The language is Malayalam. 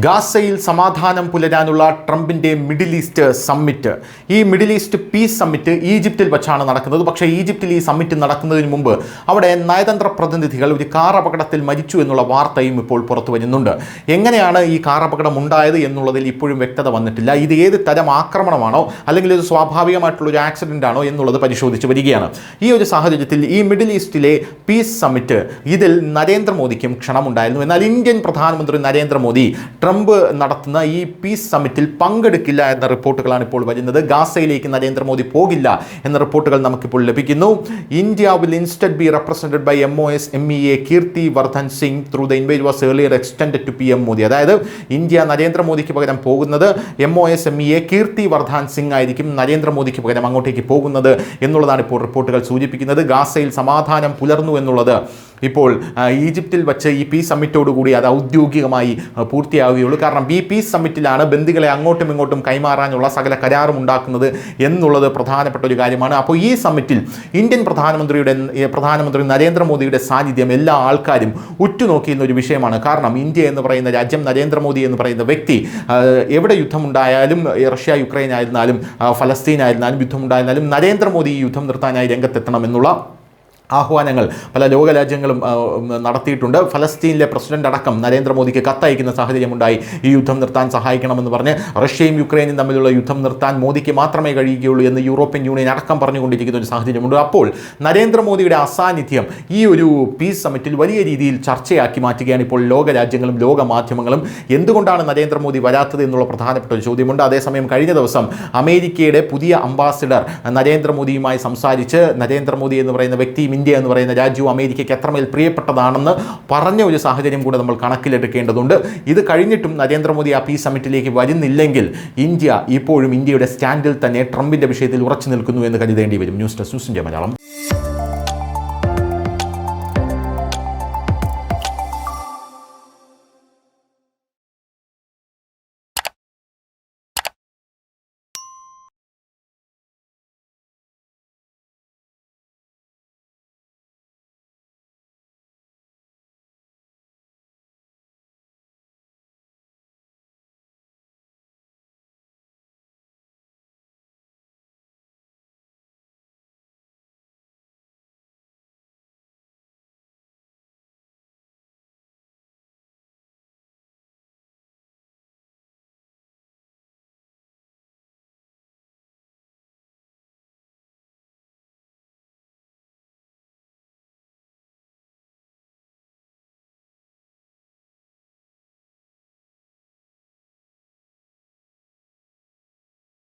ഗാസയിൽ സമാധാനം പുലരാനുള്ള ട്രംപിൻ്റെ മിഡിൽ ഈസ്റ്റ് സമ്മിറ്റ്. ഈ മിഡിൽ ഈസ്റ്റ് പീസ് സമ്മിറ്റ് ഈജിപ്തിൽ വച്ചാണ് നടക്കുന്നത്. പക്ഷേ ഈജിപ്തിൽ ഈ സമ്മിറ്റ് നടക്കുന്നതിന് മുമ്പ് അവിടെ നയതന്ത്ര പ്രതിനിധികൾ ഒരു കാർ അപകടത്തിൽ മരിച്ചു എന്നുള്ള വാർത്തയും ഇപ്പോൾ പുറത്തു വരുന്നുണ്ട്. എങ്ങനെയാണ് ഈ കാർ അപകടം ഉണ്ടായത് എന്നുള്ളതിൽ ഇപ്പോഴും വ്യക്തത വന്നിട്ടില്ല. ഇത് ഏത് തരം ആക്രമണമാണോ അല്ലെങ്കിൽ ഇത് സ്വാഭാവികമായിട്ടുള്ള ഒരു ആക്സിഡൻ്റ് ആണോ എന്നുള്ളത് പരിശോധിച്ച് വരികയാണ്. ഈ ഒരു സാഹചര്യത്തിൽ ഈ മിഡിൽ ഈസ്റ്റിലെ പീസ് സമ്മിറ്റ് ഇതിൽ നരേന്ദ്രമോദിക്കും ക്ഷണമുണ്ടായിരുന്നു. എന്നാൽ ഇന്ത്യൻ പ്രധാനമന്ത്രി നരേന്ദ്രമോദി ട്രംപ് നടത്തുന്ന ഈ പീസ് സമ്മിറ്റിൽ പങ്കെടുക്കില്ല എന്ന റിപ്പോർട്ടുകളാണ് ഇപ്പോൾ വരുന്നത്. ഗാസയിലേക്ക് നരേന്ദ്രമോദി പോകില്ല എന്ന റിപ്പോർട്ടുകൾ നമുക്കിപ്പോൾ ലഭിക്കുന്നു. India will instead be represented by MOS MEA Kirti Vardhan Singh through the invite was earlier extended to PM Modi. അതായത് ഇന്ത്യ നരേന്ദ്രമോദിക്ക് പകരം പോകുന്നത് MOS MEA കീർത്തി വർദ്ധൻ സിംഗ് ആയിരിക്കും നരേന്ദ്രമോദിക്ക് പകരം അങ്ങോട്ടേക്ക് പോകുന്നത് എന്നുള്ളതാണ് ഇപ്പോൾ റിപ്പോർട്ടുകൾ സൂചിപ്പിക്കുന്നത്. ഗാസയിൽ സമാധാനം പുലർന്നു എന്നുള്ളത് ഇപ്പോൾ ഈജിപ്തിൽ വച്ച് ഈ പീസ് സമ്മിറ്റോടുകൂടി അത് ഔദ്യോഗികമായി പൂർത്തിയാവുകയുള്ളൂ. കാരണം ഈ പീസ് സമ്മിറ്റിലാണ് ബന്ദികളെ അങ്ങോട്ടും ഇങ്ങോട്ടും കൈമാറാനുള്ള സകല കരാറും ഉണ്ടാക്കുന്നത് എന്നുള്ളത് പ്രധാനപ്പെട്ട ഒരു കാര്യമാണ്. അപ്പോൾ ഈ സമ്മിറ്റിൽ ഇന്ത്യൻ പ്രധാനമന്ത്രി നരേന്ദ്രമോദിയുടെ സാന്നിധ്യം എല്ലാ ആൾക്കാരും ഉറ്റുനോക്കിയിരുന്ന ഒരു വിഷയമാണ്. കാരണം ഇന്ത്യ എന്ന് പറയുന്ന രാജ്യം, നരേന്ദ്രമോദി എന്ന് പറയുന്ന വ്യക്തി എവിടെ യുദ്ധമുണ്ടായാലും, റഷ്യ യുക്രൈൻ ആയിരുന്നാലും ഫലസ്തീൻ ആയിരുന്നാലും യുദ്ധമുണ്ടായിരുന്നാലും നരേന്ദ്രമോദി ഈ യുദ്ധം നിർത്താനായി രംഗത്തെത്തണമെന്നുള്ള ആഹ്വാനങ്ങൾ പല ലോകരാജ്യങ്ങളും നടത്തിയിട്ടുണ്ട്. ഫലസ്തീനിലെ പ്രസിഡന്റ് അടക്കം നരേന്ദ്രമോദിക്ക് കത്തയക്കുന്ന സാഹചര്യമുണ്ടായി. ഈ യുദ്ധം നിർത്താൻ സഹായിക്കണമെന്ന് പറഞ്ഞ് റഷ്യയും യുക്രൈനും തമ്മിലുള്ള യുദ്ധം നിർത്താൻ മോദിക്ക് മാത്രമേ കഴിയുകയുള്ളൂ എന്ന് യൂറോപ്യൻ യൂണിയൻ അടക്കം പറഞ്ഞുകൊണ്ടിരിക്കുന്ന ഒരു സാഹചര്യമുണ്ട്. അപ്പോൾ നരേന്ദ്രമോദിയുടെ അസാന്നിധ്യം ഈ ഒരു പീസ് സമ്മിറ്റിൽ വലിയ രീതിയിൽ ചർച്ചയാക്കി മാറ്റുകയാണ് ഇപ്പോൾ ലോകരാജ്യങ്ങളും ലോകമാധ്യമങ്ങളും. എന്തുകൊണ്ടാണ് നരേന്ദ്രമോദി വരാത്തത് എന്നുള്ള പ്രധാനപ്പെട്ട ഒരു ചോദ്യമുണ്ട്. അതേസമയം കഴിഞ്ഞ ദിവസം അമേരിക്കയുടെ പുതിയ അംബാസിഡർ നരേന്ദ്രമോദിയുമായി സംസാരിച്ച് നരേന്ദ്രമോദി എന്ന് പറയുന്ന വ്യക്തി ഇന്ത്യ എന്ന് പറയുന്ന രാജ്യവും അമേരിക്കയ്ക്ക് എത്രമേൽ പ്രിയപ്പെട്ടതാണെന്ന് പറഞ്ഞ ഒരു സാഹചര്യം കൂടെ നമ്മൾ കണക്കിലെടുക്കേണ്ടതുണ്ട്. ഇത് കഴിഞ്ഞിട്ടും നരേന്ദ്രമോദി ആ പീസ് സമ്മിറ്റിലേക്ക് വരുന്നില്ലെങ്കിൽ ഇന്ത്യ ഇപ്പോഴും ഇന്ത്യയുടെ സ്റ്റാൻഡിൽ തന്നെ ട്രംപിൻ്റെ വിഷയത്തിൽ ഉറച്ചു നിൽക്കുന്നു എന്ന് കരുതേണ്ടി വരും. News desk news India Malayalam.